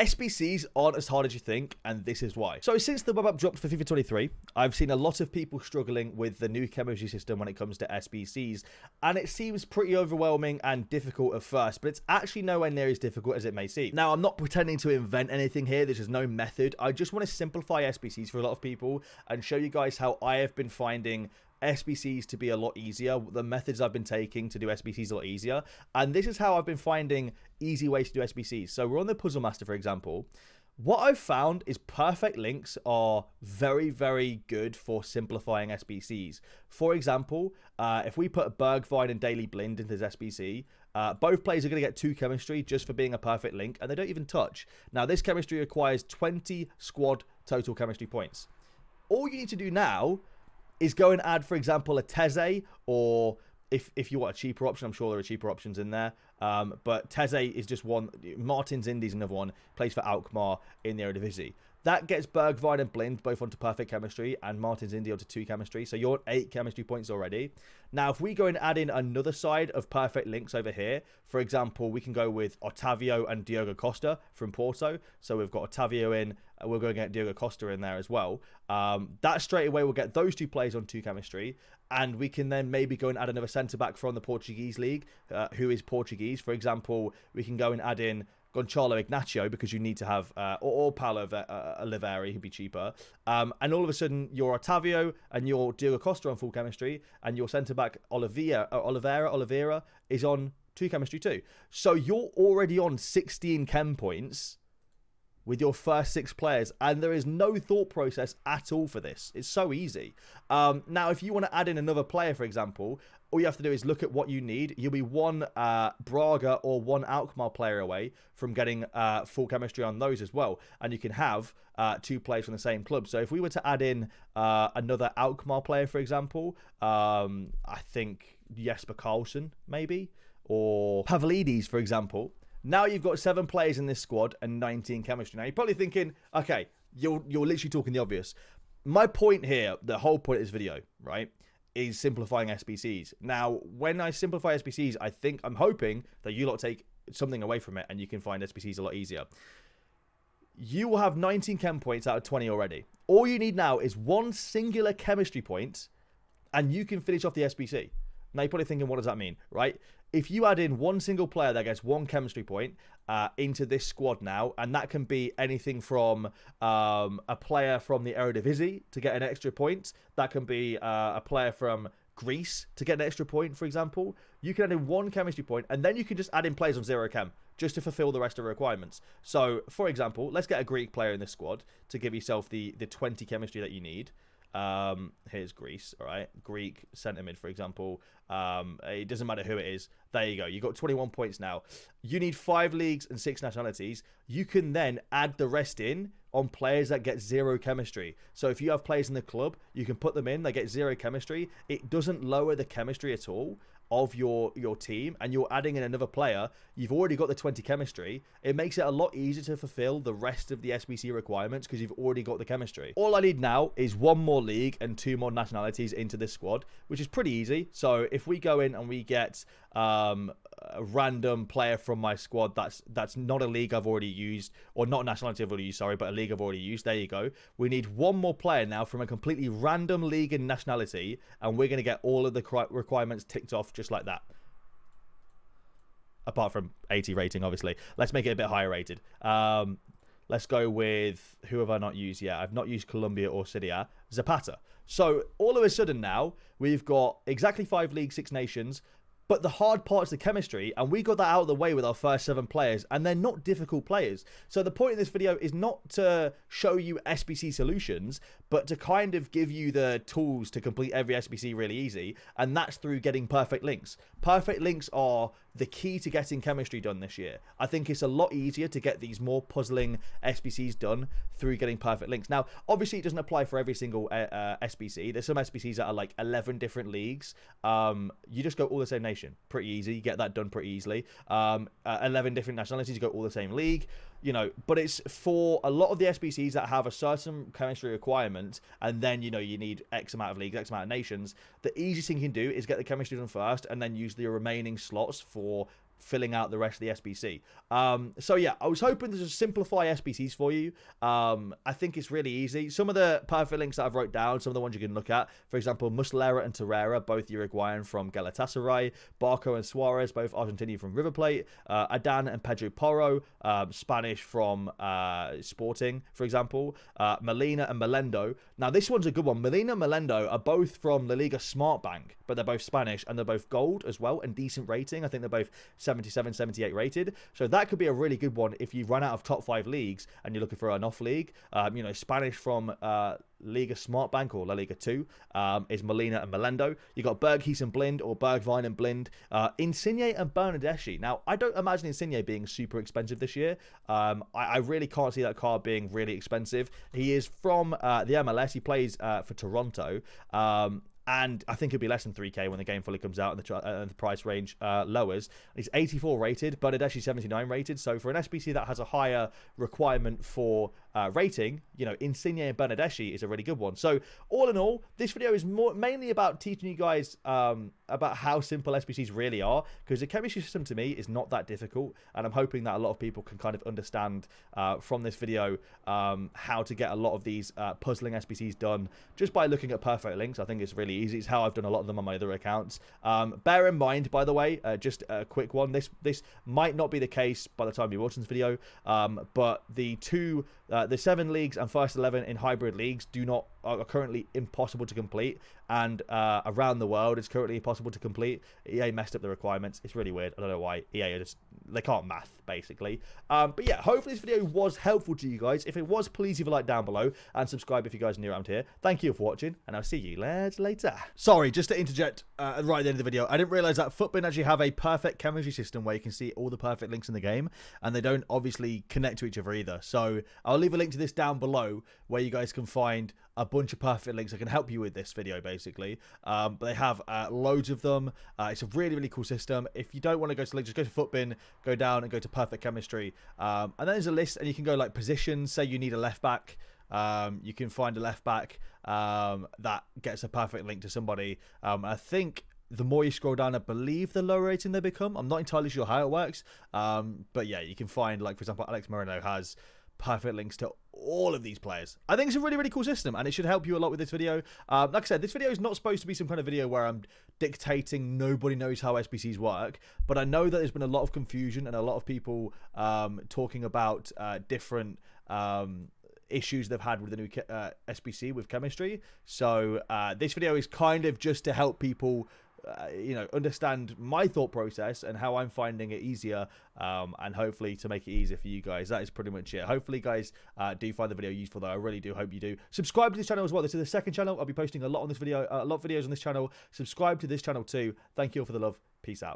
SBCs aren't as hard as you think, and this is why. So since the web app dropped for FIFA 23, I've seen a lot of people struggling with the new chemistry system when it comes to SBCs, and it seems pretty overwhelming and difficult at first, but it's actually nowhere near as difficult as it may seem. Now, I'm not pretending to invent anything here. There's just no method. I just want to simplify SBCs for a lot of people and show you guys how I have been finding SBCs to be a lot easier, the methods I've been taking to do SBCs a lot easier, and this is how I've been finding easy ways to do SBCs. So we're on the Puzzle Master, for example. What I've found is perfect links are very, very good for simplifying SBCs. For example, if we put Bergvine and Daily Blind into this SBC, both players are going to get 2 chemistry just for being a perfect link, and they don't even touch. Now, this chemistry requires 20 squad total chemistry points. All you need to do now is go and add, for example, a Teze, or if you want a cheaper option, I'm sure there are cheaper options in there. But Teze is just one. Martins Indy's another one. Plays for Alkmaar in the Eredivisie. That gets Bergvine and Blind both onto perfect chemistry, and Martins Indy onto 2 chemistry. So you're on 8 chemistry points already. Now, if we go and add in another side of perfect links over here, for example, we can go with Otavio and Diogo Costa from Porto. So we've got Otavio in, we're going to get Diogo Costa in there as well. That straight away will get those 2 players on 2 chemistry, and we can then maybe go and add another centre-back from the Portuguese league, who is Portuguese. For example, we can go and add in Gonçalo Ignacio, because you need to have, or Paulo Oliveira, who'd be cheaper. And all of a sudden, your Otavio and your Diogo Costa on full chemistry, and your centre-back Oliveira is on 2 chemistry too. So you're already on 16 chem points with your first 6 players, and there is no thought process at all for this. It's so easy. Now, if you want to add in another player, for example, all you have to do is look at what you need. You'll be 1 Braga or 1 Alkmaar player away from getting full chemistry on those as well. And you can have 2 players from the same club. So if we were to add in another Alkmaar player, for example, I think Jesper Karlsson, maybe, or Pavlidis, for example. Now you've got 7 players in this squad and 19 chemistry. Now you're probably thinking, okay, you're literally talking the obvious. My point here, the whole point of this video, right, is simplifying SBCs. Now, when I simplify SBCs, I'm hoping that you lot take something away from it and you can find SBCs a lot easier. You will have 19 chem points out of 20 already. All you need now is 1 singular chemistry point, and you can finish off the SBC. Now you're probably thinking, what does that mean, right? If you add in 1 single player that gets 1 chemistry point into this squad now, and that can be anything from a player from the Eredivisie to get an extra point, that can be a player from Greece to get an extra point, for example. You can add in 1 chemistry point, and then you can just add in players on 0 chem just to fulfill the rest of the requirements. So, for example, let's get a Greek player in this squad to give yourself the 20 chemistry that you need. Here's Greece, all right? Greek centre mid, for example. It doesn't matter who it is. There you go. You've got 21 points now. You need 5 leagues and 6 nationalities. You can then add the rest in on players that get 0 chemistry. So if you have players in the club, you can put them in. They get 0 chemistry. It doesn't lower the chemistry at all of your team, and you're adding in another player. You've already got the 20 chemistry. It makes it a lot easier to fulfill the rest of the SBC requirements because you've already got the chemistry. All I need now is 1 more league and 2 more nationalities into this squad, which is pretty easy. So if we go in and we get a random player from my squad that's not a league I've already used, or not a nationality I've already used, sorry, but a league I've already used. There you go. We need 1 more player now from a completely random league and nationality, and we're going to get all of the requirements ticked off just like that. Apart from 80 rating, obviously. Let's make it a bit higher rated. Let's go with, who have I not used yet? I've not used Colombia or Syria. Zapata. So all of a sudden now, we've got exactly 5 leagues, 6 nations, but the hard part's the chemistry, and we got that out of the way with our first 7 players, and they're not difficult players. So the point of this video is not to show you SBC solutions, but to kind of give you the tools to complete every SBC really easy, and that's through getting perfect links. Perfect links are the key to getting chemistry done this year. I think it's a lot easier to get these more puzzling SBCs done through getting perfect links. Now, obviously, it doesn't apply for every single SBC. There's some SBCs that are like 11 different leagues. You just go all the same nation. Pretty easy. You get that done pretty easily. 11 different nationalities, you go all the same league. You know, but it's for a lot of the SBCs that have a certain chemistry requirement, and then, you know, you need X amount of leagues, X amount of nations. The easiest thing you can do is get the chemistry done first, and then use the remaining slots for filling out the rest of the SBC. So yeah, I was hoping to just simplify SBCs for you. I think it's really easy. Some of the perfect links that I've wrote down, some of the ones you can look at, for example, Muslera and Torreira, both Uruguayan from Galatasaray, Barco and Suarez, both Argentinian from River Plate, Adan and Pedro Porro, Spanish from Sporting, for example, Molina and Melendo. Now this one's a good one. Molina and Melendo are both from La Liga Smartbank, but they're both Spanish and they're both gold as well and decent rating. I think they're both 77, 78 rated. So that could be a really good one if you run out of top 5 leagues and you're looking for an off league. Spanish from Liga Smartbank or La Liga 2 is Molina and Melendo. You got Berghuis and Blind or Bergwijn and Blind. Insigne and Bernardeschi. Now, I don't imagine Insigne being super expensive this year. I really can't see that card being really expensive. He is from the MLS. He plays for Toronto. And I think it'll be less than 3k when the game fully comes out and the price range lowers. He's 84 rated, but it's actually 79 rated. So for an SBC that has a higher requirement for rating, Insigne and Bernardeschi is a really good one. So all in all, this video is mainly about teaching you guys about how simple SBCs really are, because the chemistry system to me is not that difficult, and I'm hoping that a lot of people can kind of understand from this video how to get a lot of these puzzling SBCs done just by looking at perfect links. I think it's really easy. It's how I've done a lot of them on my other accounts. Bear in mind, by the way, just a quick one, this might not be the case by the time you're watching this video, but the 7 leagues and first 11 in hybrid leagues are currently impossible to complete, and around the world it's currently impossible to complete. EA messed up the requirements. It's really weird. I don't know why. EA they can't math, basically. But yeah, hopefully this video was helpful to you guys. If it was, please leave a like down below and subscribe if you guys are new around here. Thank you for watching, and I'll see you later. Sorry, just to interject right at the end of the video, I didn't realize that Footbin actually have a perfect chemistry system where you can see all the perfect links in the game, and they don't obviously connect to each other either. So I'll leave a link to this down below where you guys can find a bunch of perfect links that can help you with this video, basically. But they have loads of them. It's a really, really cool system. If you don't want to go to links, just go to Footbin, go down and go to perfect chemistry. And then there's a list, and you can go like positions. Say you need a left back. You can find a left back that gets a perfect link to somebody. I think the more you scroll down, I believe the lower rating they become. I'm not entirely sure how it works. But yeah, you can find, like, for example, Alex Moreno has perfect links to all of these players. I think it's a really, really cool system, and it should help you a lot with this video. Like I said, this video is not supposed to be some kind of video where I'm dictating nobody knows how SBCs work, but I know that there's been a lot of confusion and a lot of people talking about different issues they've had with the new SBC with chemistry. So this video is kind of just to help people understand my thought process and how I'm finding it easier, and hopefully to make it easier for you guys. That is pretty much it. Hopefully guys do find the video useful, though. I really do hope you do. Subscribe to this channel as well. This is the second channel. I'll be posting a lot on this video, a lot of videos on this channel. Subscribe to this channel too. Thank you all for the love. Peace out.